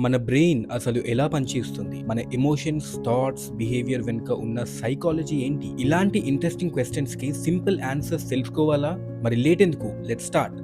మన బ్రెయిన్ అసలు ఎలా పనిచేస్తుంది, మన ఎమోషన్స్, థాట్స్, బిహేవియర్ వెనుక ఉన్న సైకాలజీ ఏంటి? ఇలాంటి ఇంట్రెస్టింగ్ క్వశ్చన్స్ కి సింపుల్ ఆన్సర్స్ తెలుసుకోవాలా? మరి లేట్ ఎందుకు, లెట్ స్టార్ట్.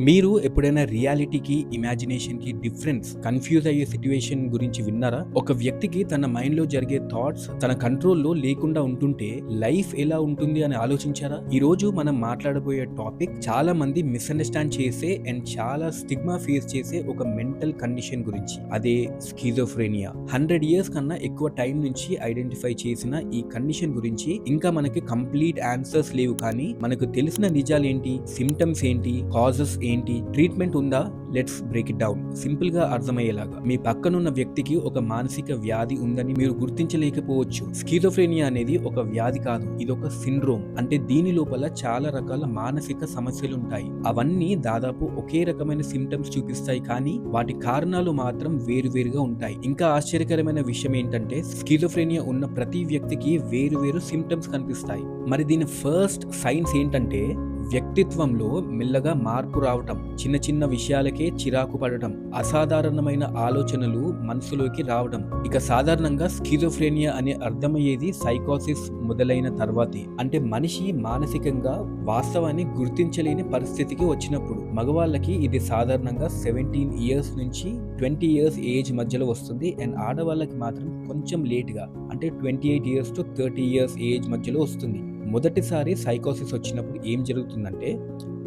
మీరు ఎప్పుడైనా రియాలిటీకి, ఇమాజినేషన్‌కి డిఫరెన్స్ కన్‌ఫ్యూజ్ అయ్యే సిట్యుయేషన్ గురించి విన్నారా? ఒక వ్యక్తికి తన మైండ్‌లో జరిగే థాట్స్ తన కంట్రోల్‌లో లేకుండా ఉంటుంటే లైఫ్ ఎలా ఉంటుంది అని ఆలోచించారా? ఈరోజు మనం మాట్లాడబోయే టాపిక్ చాలా మంది మిస్‌అండర్‌స్టాండ్ చేసే అండ్ చాలా స్టిగ్మా ఫేస్ చేసే ఒక మెంటల్ కండిషన్ గురించి. అదే స్కిజోఫ్రెనియా. 100 ఇయర్స్ కన్నా ఎక్కువ టైం నుంచి ఐడెంటిఫై చేసిన ఈ కండిషన్ గురించి ఇంకా మనకి కంప్లీట్ ఆన్సర్స్ లేవు, కానీ మనకు తెలిసిన నిజాలేంటి, సిమ్టమ్స్ ఏంటి, కాజెస్ ఏంటి, ట్రీట్మెంట్ ఉందా? Let's break it down. Simple గా అర్థమయ్యేలాగా. మీ పక్కనున్న వ్యక్తికి ఒక మానసిక వ్యాధి ఉందని మీరు గుర్తించలేకపోవచ్చు. స్కిజోఫ్రెనియా అనేది ఒక వ్యాధి కాదు, ఇది ఒక సిండ్రోమ్. అంటే దీని లోపల చాలా రకాల మానసిక సమస్యలు ఉంటాయి. అవన్నీ దాదాపు ఒకే రకమైన సిమ్టమ్స్ చూపిస్తాయి, కానీ వాటి కారణాలు మాత్రం వేరువేరుగా ఉంటాయి. ఇంకా ఆశ్చర్యకరమైన విషయం ఏంటంటే స్కిజోఫ్రెనియా ఉన్న ప్రతి వ్యక్తికి వేరువేరు సిమ్టమ్స్ కనిపిస్తాయి. మరి దీని ఫస్ట్ సైన్స్ ఏంటంటే వ్యక్తిత్వంలో మెల్లగా మార్పు రావటం, చిన్న చిన్న విషయాలకే చిరాకు పడటం, అసాధారణమైన ఆలోచనలు మనసులోకి రావడం. ఇక సాధారణంగా స్కిజోఫ్రెనియా అనే అర్థమయ్యేది సైకోసిస్ మొదలైన తర్వాతే. అంటే మనిషి మానసికంగా వాస్తవాన్ని గుర్తించలేని పరిస్థితికి వచ్చినప్పుడు. మగవాళ్ళకి ఇది సాధారణంగా 17 ఇయర్స్ నుంచి 20 ఇయర్స్ ఏజ్ మధ్యలో వస్తుంది. అండ్ ఆడవాళ్ళకి మాత్రం కొంచెం లేట్గా, అంటే 28 ఇయర్స్ టు 30 ఇయర్స్ ఏజ్ మధ్యలో వస్తుంది. మొదటిసారి సైకోసిస్ వచ్చినప్పుడు ఏం జరుగుతుందంటే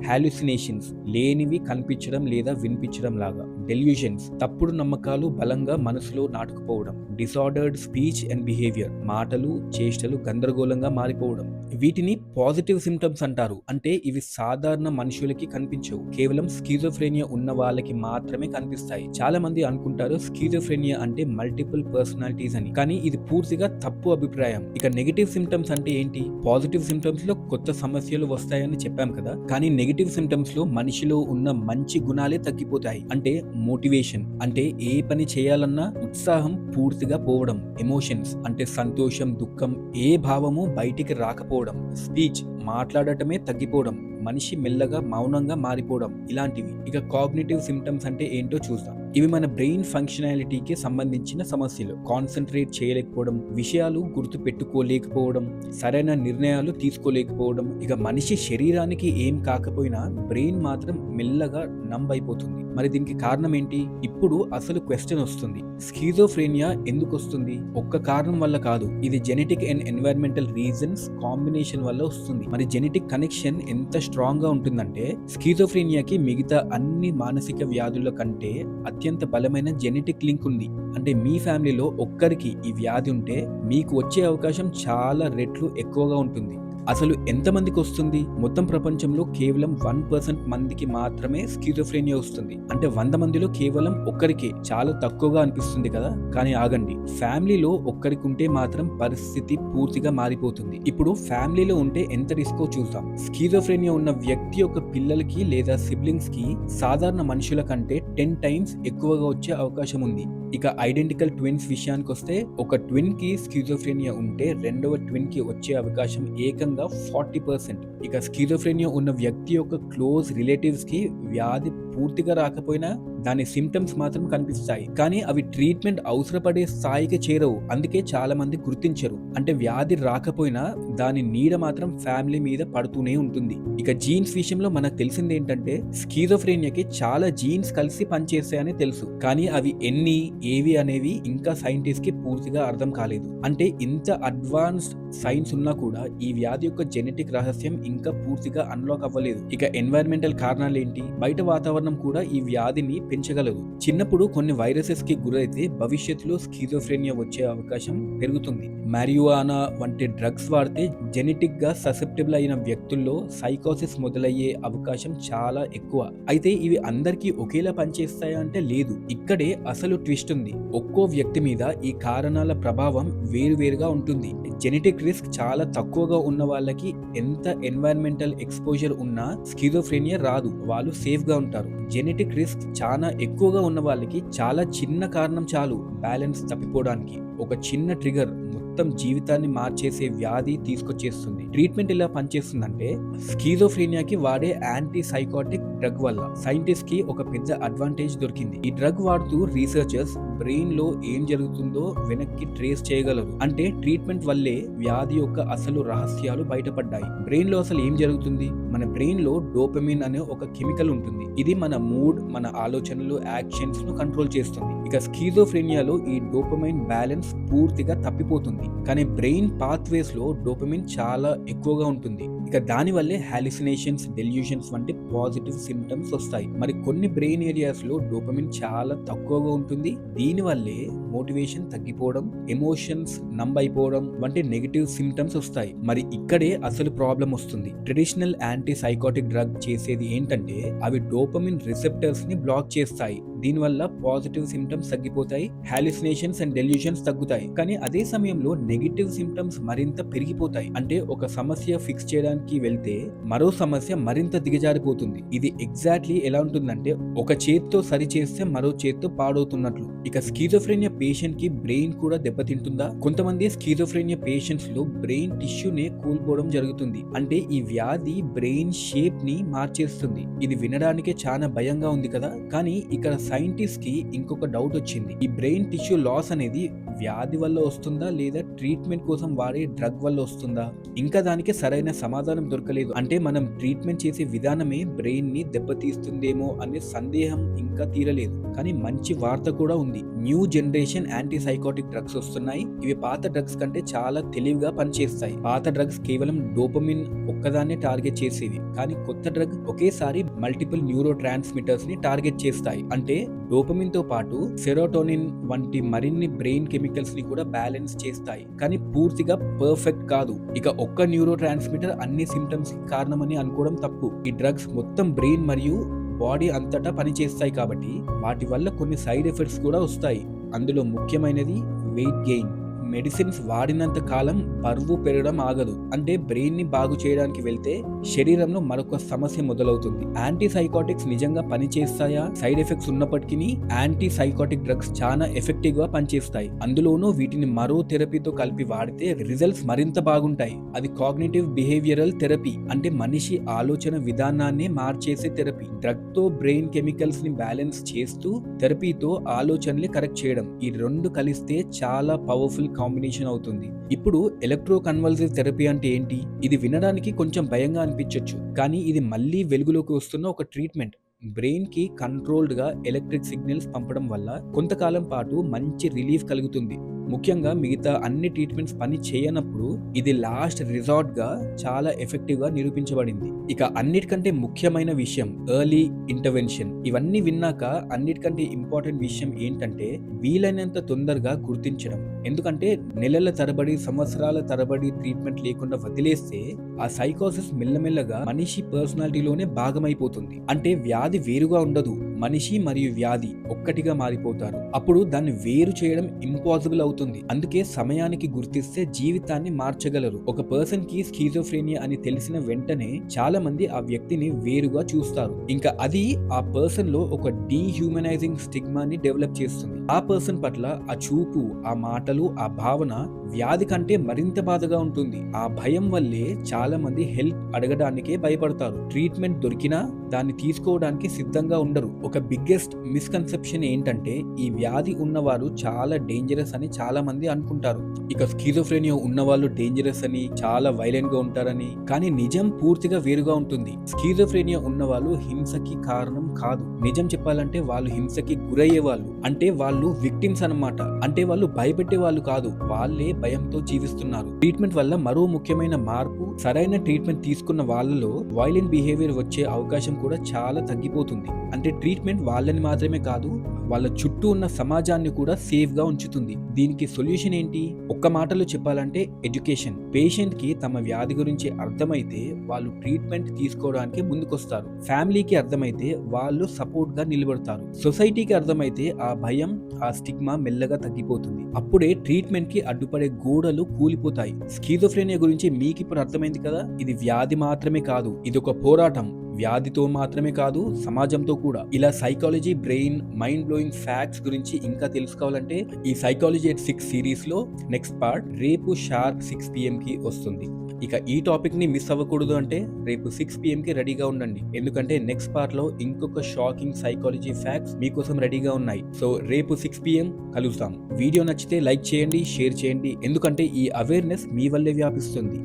హాలుసినేషన్స్, లేనివి కనిపించడం లేదా వినిపించడం లాగా, డెల్యూషన్స్, తప్పుడు నమ్మకాలు బలంగా మనసులో నాటుకుపోవడం, డిసార్డర్డ్ స్పీచ్ అండ్ బిహేవియర్, మాటలు చేష్టలు గందరగోళంగా మారిపోవడం. వీటిని పాజిటివ్ సిమ్టమ్స్ అంటారు. అంటే ఇవి సాధారణ మనుషులకి కనిపించవు, కేవలం స్కిజోఫ్రెనియా ఉన్న వాళ్ళకి మాత్రమే కనిపిస్తాయి. చాలా మంది అనుకుంటారు స్కిజోఫ్రెనియా అంటే మల్టిపుల్ పర్సనాలిటీస్ అని, కానీ ఇది పూర్తిగా తప్పు అభిప్రాయం. ఇక నెగిటివ్ సిమ్టమ్స్ అంటే ఏంటి? పాజిటివ్ సిమ్టమ్స్ లో కొత్త సమస్యలు వస్తాయని చెప్పాం కదా, కానీ నెగిటివ్ సిమ్టమ్స్ లో మనిషిలో ఉన్న మంచి గుణాలే తగ్గిపోతాయి. అంటే మోటివేషన్, అంటే ఏ పని చేయాలన్నా ఉత్సాహం పూర్తిగా పోవడం. ఎమోషన్స్, అంటే సంతోషం, దుఃఖం, ఏ భావము బయటికి రాకపోవడం. స్పీచ్, మాట్లాడటమే తగ్గిపోవడం, మనిషి మెల్లగా మౌనంగా మారిపోవడం, ఇలాంటివి. ఇక కాగ్నిటివ్ సిమ్టమ్స్ అంటే ఏంటో చూద్దాం. ఇవి మన బ్రెయిన్ ఫంక్షనాలిటీకి సంబంధించిన సమస్యలు. కాన్సన్ట్రేట్ చేయలేకపోవడం, విషయాలు గుర్తు పెట్టుకోలేకపోవడం, సరైన నిర్ణయాలు తీసుకోలేకపోవడం. ఇక మనిషి శరీరానికి ఏం కాకపోయినా బ్రెయిన్ మాత్రం మెల్లగా నంబ్ అయిపోతుంది. మరి దీనికి కారణం ఏంటి? ఇప్పుడు అసలు క్వశ్చన్ వస్తుంది, స్కిజోఫ్రెనియా ఎందుకు వస్తుంది? ఒక్క కారణం వల్ల కాదు, ఇది genetic and environmental reasons combination వల్ల వస్తుంది. మరి జెనెటిక్ కనెక్షన్ ఎంత స్ట్రాంగ్ గా ఉంటుందంటే స్కిజోఫ్రెనియాకి మిగతా అన్ని మానసిక వ్యాధుల కంటే అత్యంత బలమైన జెనెటిక్ లింక్ ఉంది. అంటే మీ ఫ్యామిలీలో ఒక్కరికి ఈ వ్యాధి ఉంటే మీకు వచ్చే అవకాశం చాలా రెట్లు ఎక్కువగా ఉంటుంది. అసలు ఎంతమందికి వస్తుంది? మొత్తం ప్రపంచంలో కేవలం 1% మందికి మాత్రమే స్కిజోఫ్రెనియా వస్తుంది. అంటే 100 మందిలో కేవలం ఒక్కరికే. చాలా తక్కువగా అనిపిస్తుంది కదా, కానీ ఆగండి, ఫ్యామిలీలో ఒక్కరికి ఉంటే మాత్రం పరిస్థితి పూర్తిగా మారిపోతుంది. ఇప్పుడు ఫ్యామిలీలో ఉంటే ఎంత రిస్కో చూద్దాం. స్కిజోఫ్రెనియా ఉన్న వ్యక్తి యొక్క పిల్లలకి లేదా సిబ్లింగ్స్ కి సాధారణ మనుషుల కంటే 10 టైమ్స్ ఎక్కువగా వచ్చే అవకాశం ఉంది. ఇక ఐడెంటికల్ ట్విన్స్ విషయానికి వస్తే ఒక ట్విన్ కి స్కిజోఫ్రెనియా ఉంటే రెండవ ట్విన్ కి వచ్చే అవకాశం ఏకంగా 40%. ఇక స్కిజోఫ్రెనియా ఉన్న వ్యక్తి యొక్క క్లోజ్ రిలేటివ్స్ కి వ్యాధి పూర్తిగా రాకపోయినా దాని సిమ్టమ్స్ మాత్రం కనిపిస్తాయి, కానీ అవి ట్రీట్మెంట్ అవసరపడే స్థాయికి చేరవు. అందుకే చాలా మంది గుర్తించరు. అంటే వ్యాధి రాకపోయినా దాని నీడ మాత్రం ఫ్యామిలీ మీద పడుతూనే ఉంటుంది. ఇక జీన్స్ విషయంలో మనకు తెలిసింది ఏంటంటే స్కిజోఫ్రెనియాకి చాలా జీన్స్ కలిసి పనిచేస్తాయని తెలుసు, కానీ అవి ఎన్ని, ఏవి అనేవి ఇంకా సైంటిస్ట్ కి పూర్తిగా అర్థం కాలేదు. అంటే ఇంత అడ్వాన్స్డ్ సైన్స్ ఉన్నా కూడా ఈ వ్యాధి యొక్క జెనెటిక్ రహస్యం ఇంకా పూర్తిగా అన్లాక్ అవ్వలేదు. ఇక ఎన్వైరన్మెంటల్ కారణాలు ఏంటి? బయట వాతావరణం కూడా ఈ వ్యాధిని పెంచగలదు. చిన్నప్పుడు కొన్ని వైరసెస్ కి గురైతే భవిష్యత్తులో స్కిజోఫ్రెనియా వచ్చే అవకాశం పెరుగుతుంది. మారియువానా వంటి డ్రగ్స్ వాడితే జెనెటిక్ గా ససెప్టబుల్ అయిన వ్యక్తుల్లో సైకోసిస్ మొదలయ్యే అవకాశం చాలా ఎక్కువ. అయితే ఇవి అందరికీ ఒకేలా పనిచేస్తాయా అంటే లేదు. ఇక్కడే అసలు ట్విస్ట్ ఉంది. ఒక్కో వ్యక్తి మీద ఈ కారణాల ప్రభావం వేరువేరుగా ఉంటుంది. జెనెటిక్ రిస్క్ చాలా తక్కువగా ఉన్న వాళ్ళకి ఎంత ఎన్వైరన్మెంటల్ ఎక్స్పోజర్ ఉన్నా స్కిజోఫ్రెనియా రాదు, వాళ్ళు సేఫ్ గా ఉంటారు. జెనెటిక్ రిస్క్ చాలా ఎక్కువగా ఉన్న వాళ్ళకి చాలా చిన్న కారణం చాలు బ్యాలెన్స్ తప్పిపోవడానికి. ఒక చిన్న ట్రిగర్ మొత్తం జీవితాన్ని మార్చేసే వ్యాధి తీసుకొచ్చేస్తుంది. ట్రీట్మెంట్ ఎలా పనిచేస్తుందంటే స్కిజోఫ్రెనియాకి వాడే యాంటీ సైకోటిక్ డ్రగ్ వల్ల సైంటిస్ట్ కి ఒక పెద్ద అడ్వాంటేజ్ దొరికింది. ఈ డ్రగ్ వాడుతూ రీసెర్చర్స్ బ్రెయిన్ లో ఏం జరుగుతుందో వెనక్కి ట్రేస్ చేయగలరు. అంటే ట్రీట్మెంట్ వల్లే వ్యాధి యొక్క అసలు రహస్యాలు బయటపడ్డాయి. బ్రెయిన్ లో అసలు ఏం జరుగుతుంది? మన బ్రెయిన్ లో డోపమిన్ అనే ఒక కెమికల్ ఉంటుంది. ఇది మన మూడ్, మన ఆలోచనలు, యాక్షన్స్ ను కంట్రోల్ చేస్తుంది. ఇక స్కిజోఫ్రెనియాలో ఈ డోపమైన్ బ్యాలెన్స్ పూర్తిగా తప్పిపోతుంది. కానీ బ్రెయిన్ పాత్వేస్ లో డోపమిన్ చాలా ఎక్కువగా ఉంటుంది. ఇక దాని వల్లే హాలిసినేషన్స్, డెల్యూషన్స్ వంటి పాజిటివ్ సిమ్టమ్స్ వస్తాయి. మరి కొన్ని బ్రెయిన్ ఏరియాస్ లో డోపమిన్ చాలా తక్కువగా ఉంటుంది. దీని వల్లే మోటివేషన్ తగ్గిపోవడం, ఎమోషన్స్ నంబ్ అయిపోవడం వంటి నెగిటివ్ సిమ్టమ్స్ వస్తాయి. మరి ఇక్కడే అసలు ప్రాబ్లం వస్తుంది. ట్రెడిషనల్ యాంటీ సైకోటిక్ డ్రగ్ చేసేది ఏంటంటే అవి డోపమిన్ రిసెప్టర్స్ ని బ్లాక్ చేస్తాయి. దీనివల్ల పాజిటివ్ సిమ్టమ్స్ తగ్గిపోతాయి, హాలిసినేషన్స్ అండ్ డెల్యూషన్స్ తగ్గుతాయి. కానీ అదే సమయంలో నెగిటివ్ సిమ్టమ్స్ మరింత పెరిగిపోతాయి. అంటే ఒక సమస్య ఫిక్స్ చేయడానికి వెళ్తే మరో సమస్య మరింత దిగజారిపోతుంది. ఇది ఎగ్జాక్ట్లీ ఎలా ఉంటుందంటే ఒక చేత్తో సరి చేస్తే మరో చేత్తో పాడవుతున్నట్లు. ఇక స్కిజోఫ్రెనియా పేషెంట్ కి బ్రెయిన్ కూడా దెబ్బతింటుందా? కొంతమంది స్కిజోఫ్రెనియా పేషెంట్స్ లో బ్రెయిన్ టిష్యూనే కూలిపోవడం జరుగుతుంది. అంటే ఈ వ్యాధి బ్రెయిన్ షేప్ ని మార్చేస్తుంది. ఇది వినడానికే చాలా భయంగా ఉంది కదా. కానీ ఇక్కడ సైంటిస్ట్ కి ఇంకొక డౌట్ వచ్చింది. ఈ బ్రెయిన్ టిష్యూ లాస్ అనేది వ్యాధి వల్ల వస్తుందా లేదా ట్రీట్మెంట్ కోసం వాడే డ్రగ్ వల్ల వస్తుందా? ఇంకా దానికి సరైన సమాధానం దొరకలేదు. అంటే మనం ట్రీట్మెంట్ చేసే విధానమే బ్రెయిన్ ని దెబ్బతీస్తుందేమో అనే సందేహం ఇంకా తీరలేదు. కానీ మంచి వార్త కూడా ఉంది. New generation anti psychotic drugs వస్తున్నాయి. ఇవి పాత డ్రగ్స్ కంటే చాలా తెలివిగా పనిచేస్తాయి. పాత డ్రగ్స్ కేవలం డోపమిన్ ఒక్కదాన్నే టార్గెట్ చేసేవి. కానీ కొత్త డ్రగ్ ఒకేసారి మల్టిపుల్ న్యూరో ట్రాన్స్మిటర్స్ ని టార్గెట్ చేస్తాయి. అంటే డోపమిన్ తో పాటు సెరోటోనిన్ వంటి మరిన్ని బ్రెయిన్ కెమికల్స్ ని కూడా బ్యాలెన్స్ చేస్తాయి. కానీ పూర్తిగా పర్ఫెక్ట్ కాదు. ఇక ఒక్క న్యూరో ట్రాన్స్మిటర్ అన్ని సిమ్టమ్స్ కి కారణమని అనుకోవడం తప్పు. ఈ డ్రగ్స్ మొత్తం బ్రెయిన్ మరియు బాడీ అంతటా పనిచేస్తాయి కాబట్టి వాటి వల్ల కొన్ని సైడ్ ఎఫెక్ట్స్ కూడా వస్తాయి. అందులో ముఖ్యమైనది వెయిట్ గెయిన్. మెడిసిన్స్ వాడినంత కాలం బరువు పెరగడం ఆగదు. అంటే బ్రెయిన్ ని బాగు చేయడానికి వెళ్తే శరీరంలో మరొక సమస్య మొదలవుతుంది. యాంటీ సైకోటిక్స్ నిజంగా పనిచేస్తాయా? సైడ్ ఎఫెక్ట్స్ ఉన్నప్పటికీ యాంటీ సైకోటిక్ డ్రగ్స్ చాలా ఎఫెక్టివ్ గా పనిచేస్తాయి. అందులోనూ వీటిని మరో థెరపీతో కలిపి వాడితే రిజల్ట్స్ మరింత బాగుంటాయి. అది కాగ్నిటివ్ బిహేవియరల్ థెరపీ. అంటే మనిషి ఆలోచన విధానాన్ని మార్చేసే థెరపీ. డ్రగ్ తో బ్రెయిన్ కెమికల్స్ ని బ్యాలెన్స్ చేస్తూ థెరపీతో ఆలోచనల్ని కరెక్ట్ చేయడం. ఈ రెండు కలిస్తే చాలా పవర్ఫుల్ కాంబినేషన్ అవుతుంది. ఇప్పుడు ఎలక్ట్రో కన్వల్సివ్ థెరపీ అంటే ఏంటి? ఇది వినడానికి కొంచెం భయంగా అనిపించొచ్చు. కానీ ఇది మళ్ళీ వెలుగులోకి వస్తున్న ఒక ట్రీట్మెంట్. బ్రెయిన్ కి కంట్రోల్డ్ గా ఎలక్ట్రిక్ సిగ్నల్స్ పంపడం వల్ల కొంతకాలం పాటు మంచి రిలీఫ్ కలుగుతుంది. ముఖ్యంగా మిగతా అన్ని ట్రీట్మెంట్స్ పని చేయనప్పుడు ఇది లాస్ట్ రిసార్ట్ గా చాలా ఎఫెక్టివ్ గా నిరూపించబడింది. ఇక అన్నిటికంటే ముఖ్యమైన విషయం ఎర్లీ ఇంటర్వెన్షన్. ఇవన్నీ విన్నాక అన్నిటికంటే ఇంపార్టెంట్ విషయం ఏంటంటే వీలైనంత తొందరగా గుర్తించడం. ఎందుకంటే నెలల తరబడి, సంవత్సరాల తరబడి ట్రీట్మెంట్ లేకుండా వదిలేస్తే ఆ సైకోసిస్ మెల్లమెల్లగా మనిషి పర్సనాలిటీలోనే భాగమైపోతుంది. అంటే వ్యాధి వేరుగా ఉండదు, మనిషి మరియు వ్యాధి ఒక్కటిగా మారిపోతారు. అప్పుడు దాన్ని వేరు చేయడం ఇంపాసిబుల్ అవుతుంది. అందుకే సమయానికి గుర్తిస్తే జీవితాన్ని మార్చగలరు. ఒక పర్సన్ కి స్కిజోఫ్రెనియా అని తెలిసిన వెంటనే చాలా మంది ఆ వ్యక్తిని వేరుగా చూస్తారు. ఇంకా అది ఆ పర్సన్ లో ఒక డీహ్యూమనైజింగ్ స్టిగ్మాని డెవలప్ చేస్తుంది. ఆ పర్సన్ పట్ల ఆ చూపు, ఆ మాటలు, ఆ భావన వ్యాధి కంటే మరింత బాధగా ఉంటుంది. ఆ భయం వల్లే చాలా మంది హెల్ప్ అడగడానికే భయపడతారు. ట్రీట్మెంట్ దొరికినా దాన్ని తీసుకోవడానికి సిద్ధంగా ఉండరు. ఒక బిగ్గెస్ట్ మిస్కన్సెప్షన్ ఏంటంటే ఈ వ్యాధి ఉన్నవారు చాలా డేంజరస్ అని చాలా మంది అనుకుంటారు. ఇక స్కిజోఫ్రెనియా ఉన్నవాళ్ళు డేంజరస్ అని, చాలా వైలెంట్ గా ఉంటారని. కానీ నిజం పూర్తిగా వేరుగా ఉంటుంది. స్కిజోఫ్రెనియా ఉన్నవాళ్ళు హింసకి కారణం కాదు. నిజం చెప్పాలంటే వాళ్ళు హింసకి గురయ్యే వాళ్ళు. అంటే వాళ్ళు విక్టిమ్స్ అన్నమాట. అంటే వాళ్ళు భయపెట్టే వాళ్ళు కాదు, వాళ్ళే భయంతో జీవిస్తున్నారు. ట్రీట్మెంట్ వల్ల మరో ముఖ్యమైన మార్పు, సరైన ట్రీట్మెంట్ తీసుకున్న వాళ్ళలో వైలెంట్ బిహేవియర్ వచ్చే అవకాశం కూడా చాలా తగ్గిపోతుంది. అంటే ట్రీట్మెంట్ వాళ్ళని మాత్రమే కాదు, వాళ్ళ చుట్టూ ఉన్న సమాజాన్ని కూడా సేఫ్ గా ఉంచుతుంది. దీనికి సొల్యూషన్ ఏంటి? ఒక్క మాటలో చెప్పాలంటే ఎడ్యుకేషన్. పేషెంట్ కి తమ వ్యాధి గురించి అర్థమైతే వాళ్ళు ట్రీట్మెంట్ తీసుకోవడానికి ముందుకొస్తారు. ఫ్యామిలీకి అర్థమైతే వాళ్ళు సపోర్ట్ గా నిలబడతారు. సొసైటీకి అర్థమైతే ఆ భయం, ఆ స్టిగ్మా మెల్లగా తగ్గిపోతుంది. అప్పుడే ట్రీట్మెంట్ కి అడ్డుపడే గోడలు కూలిపోతాయి. స్కిజోఫ్రెనియా గురించి మీకు ఇప్పుడు అర్థమైంది కదా. ఇది వ్యాధి మాత్రమే కాదు, ఇది ఒక పోరాటం. వ్యాధితో మాత్రమే కాదు, సమాజంతో కూడా. ఇలా psychology, brain, mind blowing facts గురించి ఇంకా తెలుసుకోవాలంటే ఈ సైకాలజీ ఎట్ 6 సిరీస్ లో నెక్స్ట్ పార్ట్ రేపు షార్ప్ 6 PM కి వస్తుంది. ఇక ఈ టాపిక్ ని మిస్ అవ్వకూడదు అంటే రేపు 6 PM కి రెడీగా ఉండండి, ఎందుకంటే నెక్స్ట్ పార్ట్ లో ఇంకొక షాకింగ్ సైకాలజీ ఫ్యాక్ట్స్ మీకోసం రెడీగా ఉన్నాయి. సో రేపు 6 PM కలుద్దాం. వీడియో నచ్చితే లైక్ చేయండి, షేర్ చేయండి, ఎందుకంటే ఈ అవేర్నెస్ మీ వల్లే వ్యాపిస్తుంది.